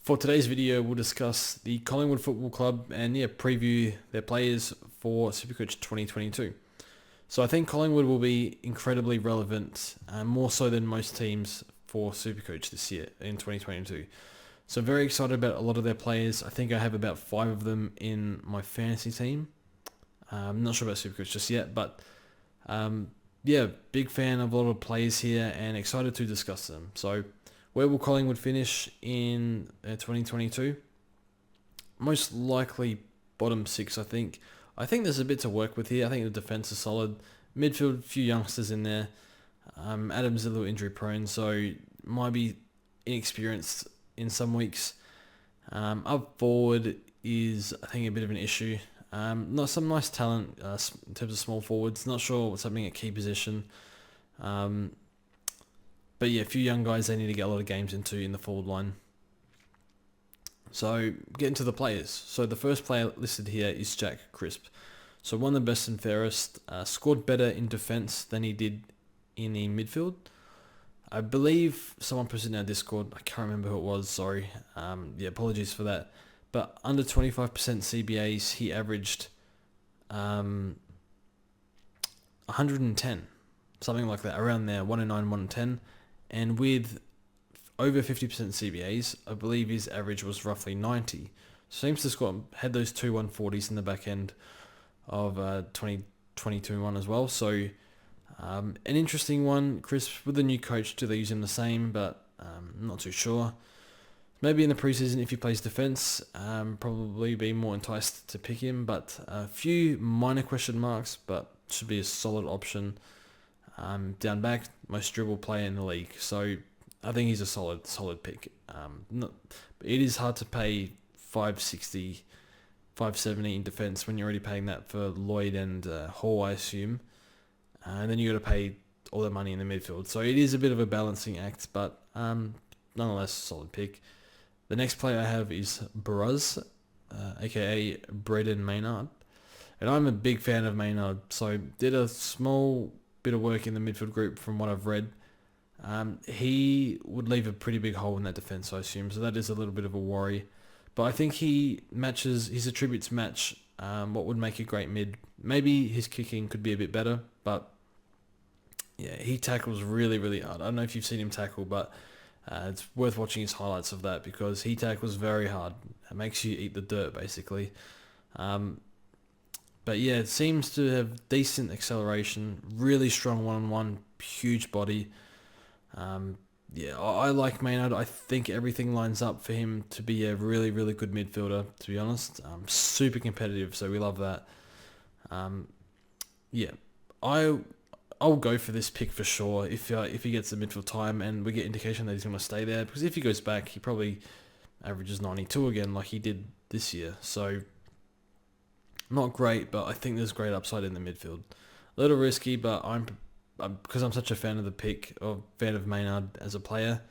For today's video, we'll discuss the Collingwood Football Club and preview their players for Supercoach 2022. So I think Collingwood will be incredibly relevant, more so than most teams for Supercoach this year in 2022. So I'm very excited about a lot of their players. I think I have about 5 of them in my fantasy team. I'm not sure about Supercoach just yet, but big fan of a lot of players here and excited to discuss them. So where will Collingwood finish in 2022? Most likely bottom 6, I think. I think there's a bit to work with here. I think the defence is solid. Midfield, a few youngsters in there. Adams is a little injury prone, so might be inexperienced in some weeks. Up forward is, I think, a bit of an issue. Not some nice talent in terms of small forwards. Not sure what's happening at key position. But yeah, a few young guys they need to get a lot of games into in the forward line. So getting to the players. So the first player listed here is Jack Crisp. So one of the best and fairest, scored better in defence than he did in the midfield. I believe someone posted in our Discord, I can't remember who it was, sorry. Apologies for that. But under 25% CBAs, he averaged 110. Something like that, around there, 1 in 9, 1 in 10. And with over 50% CBAs, I believe his average was roughly 90. Seems to had those two 140s in the back end of 2022 one as well. So an interesting one. Crisp, with the new coach, do they use him the same? But I'm not too sure. Maybe in the preseason, if he plays defence, probably be more enticed to pick him. But a few minor question marks, but should be a solid option. Down back, most dribble player in the league. So I think he's a solid pick. It is hard to pay 560, 570 in defence when you're already paying that for Lloyd and Hall, I assume. And then you got to pay all the money in the midfield. So it is a bit of a balancing act, but nonetheless, solid pick. The next player I have is Bruz, aka Braden Maynard. And I'm a big fan of Maynard, so did a small bit of work in the midfield group from what I've read. He would leave a pretty big hole in that defence, I assume, so that is a little bit of a worry. But I think his attributes match what would make a great mid. Maybe his kicking could be a bit better, but yeah, he tackles really, really hard. I don't know if you've seen him tackle, but it's worth watching his highlights of that because he tackles very hard. It makes you eat the dirt, basically. But yeah, it seems to have decent acceleration, really strong one-on-one, huge body. I like Maynard. I think everything lines up for him to be a really, really good midfielder, to be honest. Super competitive, so we love that. I'll go for this pick for sure if he gets the midfield time and we get indication that he's going to stay there. Because if he goes back, he probably averages 92 again like he did this year. So not great, but I think there's great upside in the midfield. A little risky, but because I'm such a fan of the pick, or fan of Maynard as a player,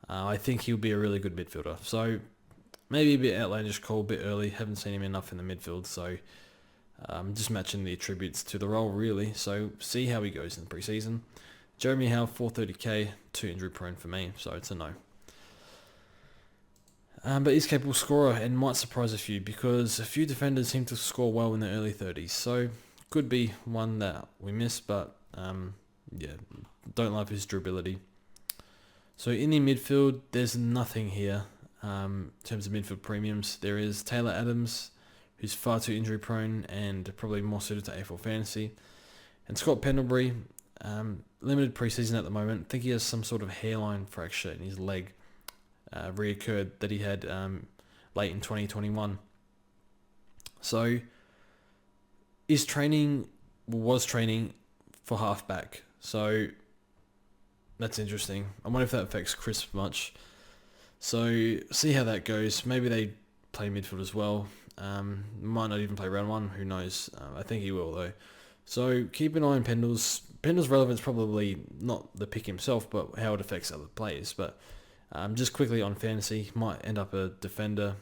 I think he'll be a really good midfielder. So maybe a bit outlandish call, a bit early. Haven't seen him enough in the midfield, so just matching the attributes to the role, really. So see how he goes in the preseason. Jeremy Howe, 430k, too injury prone for me, so it's a no. But he's a capable scorer and might surprise a few because a few defenders seem to score well in the early 30s. So could be one that we miss, but don't love his durability. So in the midfield, there's nothing here in terms of midfield premiums. There is Taylor Adams, who's far too injury prone and probably more suited to AFL fantasy. And Scott Pendlebury, limited preseason at the moment. I think he has some sort of hairline fracture in his leg. Reoccurred that he had late in 2021. So was training for halfback. So that's interesting. I wonder if that affects Crisp much. So see how that goes. Maybe they play midfield as well. Might not even play round one. Who knows? I think he will though. So keep an eye on Pendle's. Pendle's relevance probably not the pick himself, but how it affects other players. But just quickly on fantasy, might end up a defender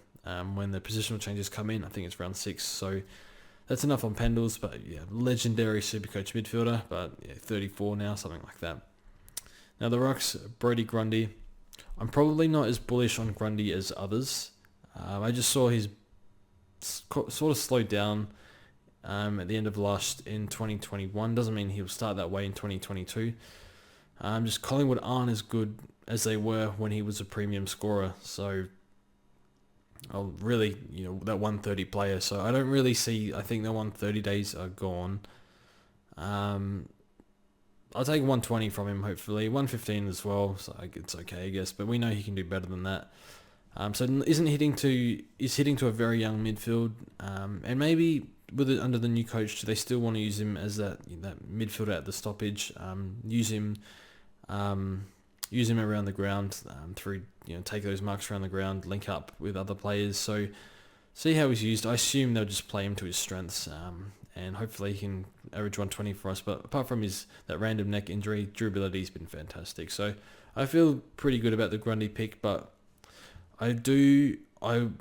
when the positional changes come in. I think it's round 6, so that's enough on Pendles. But yeah, legendary Supercoach midfielder, but 34 now, something like that. Now the Rucks, Brody Grundy. I'm probably not as bullish on Grundy as others. I just saw his sort of slowed down at the end of in 2021. Doesn't mean he'll start that way in 2022. Just Collingwood aren't as good as they were when he was a premium scorer. So, really, that 130 player. So I don't really see. I think the 130 days are gone. I'll take 120 from him, hopefully. 115 as well, so it's okay, I guess. But we know he can do better than that. So is hitting to a very young midfield, and maybe under the new coach, they still want to use him as that midfielder at the stoppage. Use him around the ground through take those marks around the ground, link up with other players. So see how he's used. I assume they'll just play him to his strengths, and hopefully he can average 120 for us. But apart from that random neck injury, durability's been fantastic. So I feel pretty good about the Grundy pick, but I'm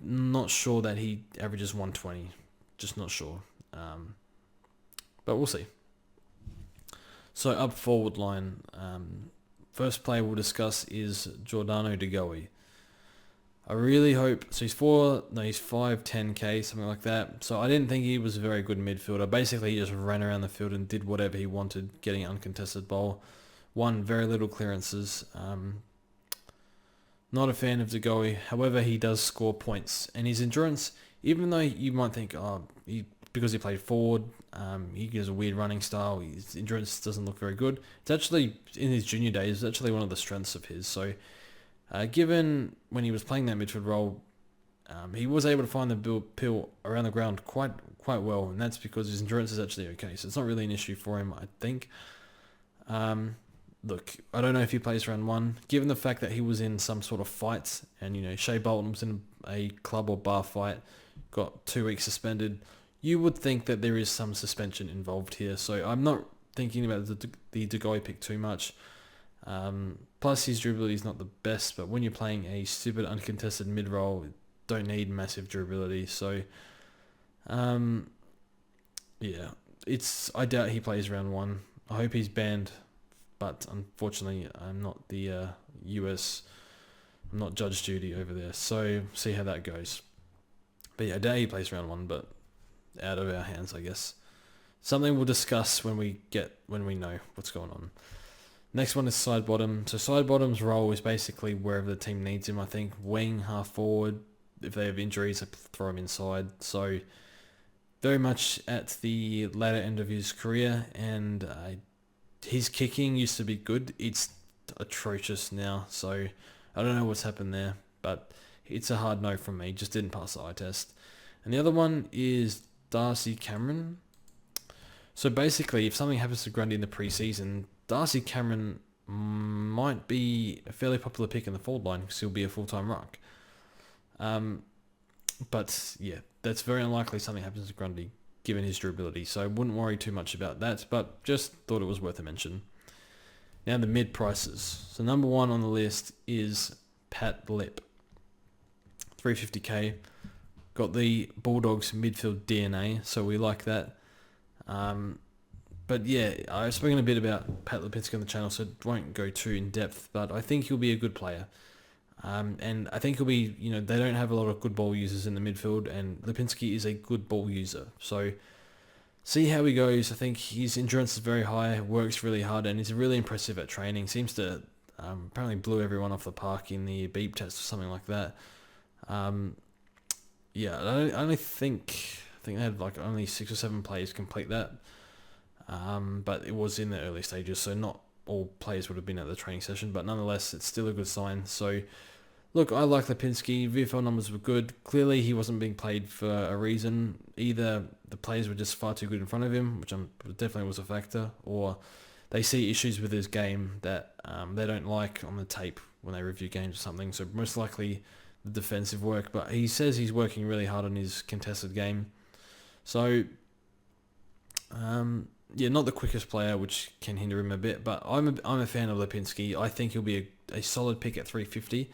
not sure that he averages 120. Just not sure. But we'll see. So up forward line, first player we'll discuss is Giordano De Goey. I really hope, so he's 5'10", something like that. So I didn't think he was a very good midfielder. Basically, he just ran around the field and did whatever he wanted, getting uncontested ball. Won very little clearances. Not a fan of De Goey. However, he does score points. And his endurance, even though you might think, because he played forward, he has a weird running style, his endurance doesn't look very good. It's actually, in his junior days, it's actually one of the strengths of his. So, given when he was playing that midfield role, he was able to find the pill around the ground quite well, and that's because his endurance is actually okay. So it's not really an issue for him, I think. Look, I don't know if he plays round one. Given the fact that he was in some sort of fights, and Shea Bolton was in a club or bar fight, got 2 weeks suspended, you would think that there is some suspension involved here. So I'm not thinking about the De Goey pick too much. Plus his durability is not the best, but when you're playing a stupid uncontested mid-roll, you don't need massive durability. So, I doubt he plays round one. I hope he's banned, but unfortunately I'm not the I'm not Judge Judy over there, so see how that goes. But yeah, I doubt he plays round one, but out of our hands, I guess. Something we'll discuss when we know what's going on. Next one is side bottom. So side bottom's role is basically wherever the team needs him, I think. Wing, half forward. If they have injuries, they throw him inside. So very much at the latter end of his career, and his kicking used to be good. It's atrocious now. So I don't know what's happened there, but it's a hard no from me. Just didn't pass the eye test. And the other one is Darcy Cameron. So basically, if something happens to Grundy in the preseason, Darcy Cameron might be a fairly popular pick in the forward line because he'll be a full-time ruck. But yeah, that's very unlikely something happens to Grundy given his durability. So I wouldn't worry too much about that, but just thought it was worth a mention. Now the mid prices. So number one on the list is Pat Lip. 350k. Got the Bulldogs midfield DNA, so we like that. But yeah, I've spoken a bit about Pat Lipinski on the channel, so it won't go too in depth, but I think he'll be a good player. And I think he'll be, they don't have a lot of good ball users in the midfield, and Lipinski is a good ball user. So see how he goes. I think his endurance is very high, works really hard, and he's really impressive at training. Seems to apparently blew everyone off the park in the beep test or something like that. Yeah, I think they had like only 6 or 7 players complete that. But it was in the early stages, so not all players would have been at the training session, but nonetheless, it's still a good sign. So, look, I like Lipinski. VFL numbers were good. Clearly, he wasn't being played for a reason. Either the players were just far too good in front of him, which definitely was a factor, or they see issues with his game that they don't like on the tape when they review games or something. So most likely the defensive work, but he says he's working really hard on his contested game. So, yeah, not the quickest player, which can hinder him a bit, but I'm a fan of Lipinski. I think he'll be a solid pick at 350.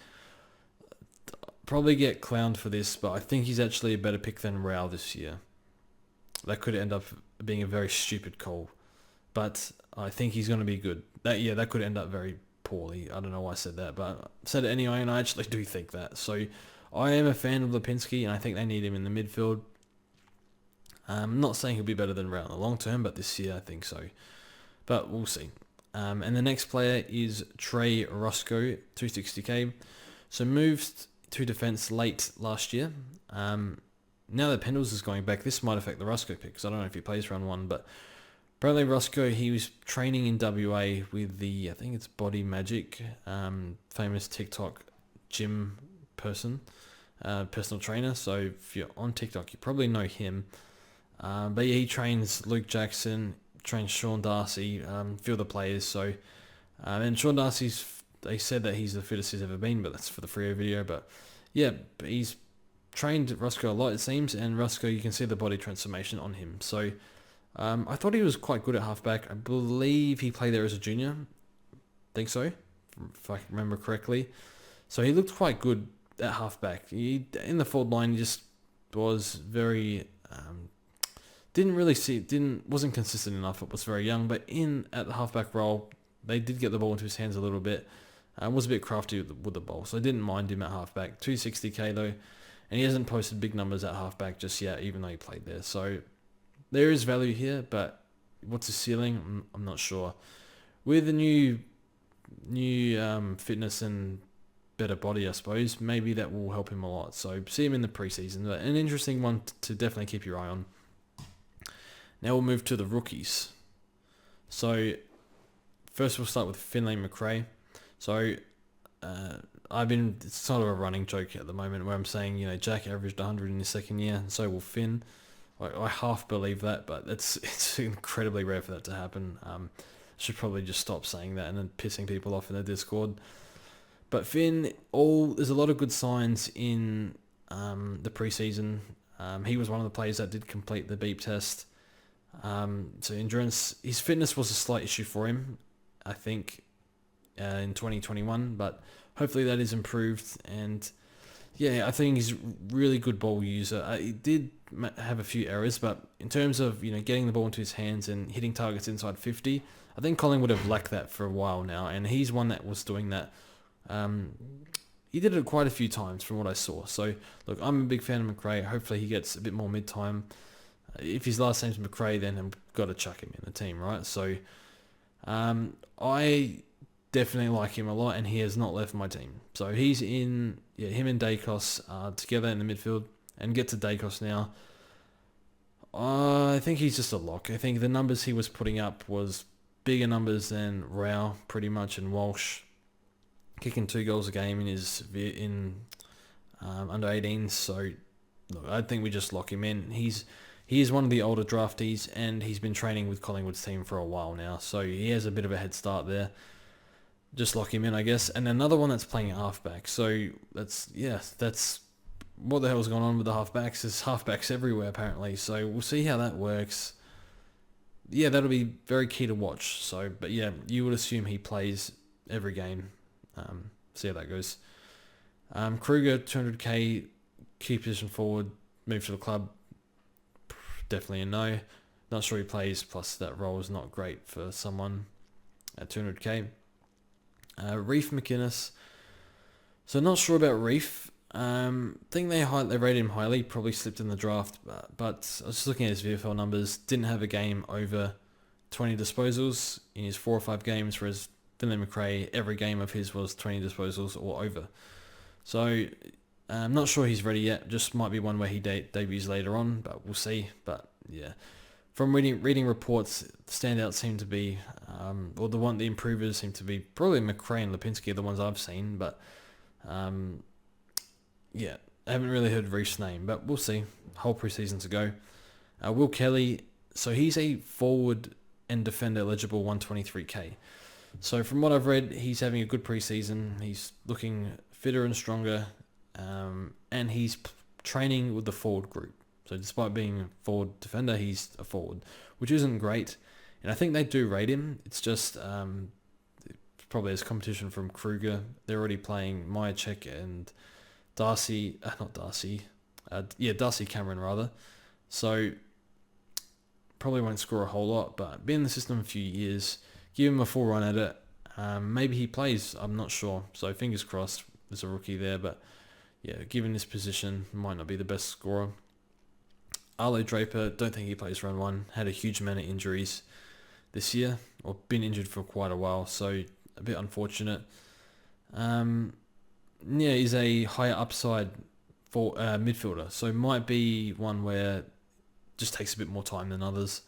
Probably get clowned for this, but I think he's actually a better pick than Rao this year. That could end up being a very stupid call, but I think he's going to be good. That could end up very poorly. I don't know why I said that, but I said it anyway, and I actually do think that. So I am a fan of Lipinski, and I think they need him in the midfield. I'm not saying he'll be better than Rowe in the long term, but this year I think so. But we'll see. And the next player is Trey Roscoe, 260k. So moved to defence late last year. Now that Pendles is going back, this might affect the Roscoe pick, because I don't know if he plays round 1, but apparently Roscoe, he was training in WA with the, I think it's Body Magic, famous TikTok gym person, personal trainer. So if you're on TikTok, you probably know him. But yeah, he trains Luke Jackson, trains Sean Darcy, a few of the players. So, and Sean Darcy's, they said that he's the fittest he's ever been, but that's for the Freo video. But yeah, he's trained Roscoe a lot, it seems, and Roscoe, you can see the body transformation on him. So I thought he was quite good at halfback. I believe he played there as a junior. Think so, if I remember correctly. So he looked quite good at halfback. In the forward line, he just was very wasn't consistent enough. It was very young, but at the halfback role, they did get the ball into his hands a little bit. Was a bit crafty with the ball, so I didn't mind him at halfback. 260k though, and he hasn't posted big numbers at halfback just yet, even though he played there. So there is value here, but what's his ceiling? I'm not sure. With the new fitness and better body, I suppose, maybe that will help him a lot. So see him in the preseason. But an interesting one to definitely keep your eye on. Now we'll move to the rookies. So first we'll start with Finlay Macrae. So it's sort of a running joke at the moment where I'm saying, Jack averaged 100 in his second year, and so will Finn. I half believe that, but it's incredibly rare for that to happen. I should probably just stop saying that and then pissing people off in the Discord. But Finn, there's a lot of good signs in the preseason. He was one of the players that did complete the beep test. So endurance, his fitness was a slight issue for him, I think, in 2021, but hopefully that is improved. And yeah, I think he's a really good ball user. He did have a few errors, but in terms of getting the ball into his hands and hitting targets inside 50, I think Collingwood have lacked that for a while now, and he's one that was doing that. He did it quite a few times from what I saw. So look, I'm a big fan of Macrae. Hopefully he gets a bit more mid-time. If his last name's Macrae, then I've got to chuck him in the team, right? So I definitely like him a lot, and he has not left my team. So he's in, him and Dacos are together in the midfield, and get to Dacos now. I think he's just a lock. I think the numbers he was putting up was bigger numbers than Rao, pretty much, and Walsh, kicking 2 goals a game in under 18s. So look, I think we just lock him in. He is one of the older draftees, and he's been training with Collingwood's team for a while now, so he has a bit of a head start there. Just lock him in, I guess. And another one that's playing halfback. So that's what the hell's going on with the halfbacks. There's halfbacks everywhere apparently. So we'll see how that works. Yeah, that'll be very key to watch. So, but yeah, you would assume he plays every game. See how that goes. Kruger, 200k, key position forward, move to the club. Definitely a no. Not sure he plays, plus that role is not great for someone at 200k. Reef McInnes. So not sure about Reef. Think they rated him highly, probably slipped in the draft, but I was just looking at his VFL numbers, didn't have a game over 20 disposals in his 4 or 5 games, whereas Finlay Macrae, every game of his was 20 disposals or over. So I'm not sure he's ready yet. Just might be one where he debuts later on, but we'll see. But yeah, from reading reports, the standouts seem to be, the improvers seem to be probably Macrae and Lipinski are the ones I've seen. But yeah, I haven't really heard Reef's name, but we'll see. Whole preseason to go. Will Kelly, so he's a forward and defender eligible 123k. So from what I've read, he's having a good preseason. He's looking fitter and stronger. And he's training with the forward group. So despite being a forward defender, he's a forward, which isn't great. And I think they do rate him. It's just probably as competition from Kruger. They're already playing Myercheck and Darcy Cameron rather. So probably won't score a whole lot, but been in the system a few years. Give him a full run at it. Maybe he plays, I'm not sure. So fingers crossed, there's a rookie there. But yeah, given this position, might not be the best scorer. Arlo Draper, don't think he plays round 1. Had a huge amount of injuries this year, or been injured for quite a while, so a bit unfortunate. Yeah, he's a higher upside for midfielder, so might be one where just takes a bit more time than others.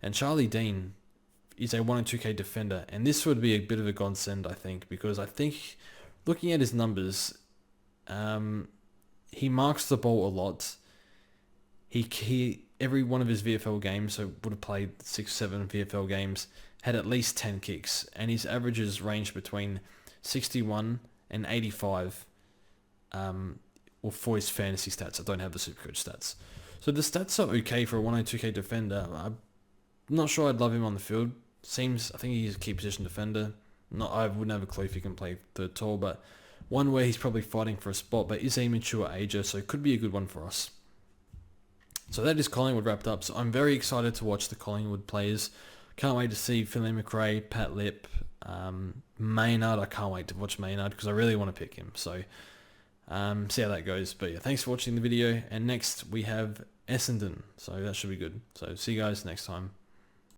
And Charlie Dean is a 1 and 2K defender, and this would be a bit of a godsend, I think, because I think looking at his numbers, he marks the ball a lot. He every one of his VFL games, so would have played 6-7 VFL games, had at least 10 kicks, and his averages range between 61 and 85. Or for his fantasy stats, I don't have the Supercoach stats. So the stats are okay for a 102k defender. I'm not sure I'd love him on the field. I think he's a key position defender. I wouldn't have a clue if he can play third tall, but one where he's probably fighting for a spot, but is a mature ager, so it could be a good one for us. So that is Collingwood wrapped up. So I'm very excited to watch the Collingwood players. Can't wait to see Finlay McRae, Pat Lip, Maynard. I can't wait to watch Maynard because I really want to pick him. So see how that goes. But yeah, thanks for watching the video. And next we have Essendon. So that should be good. So see you guys next time.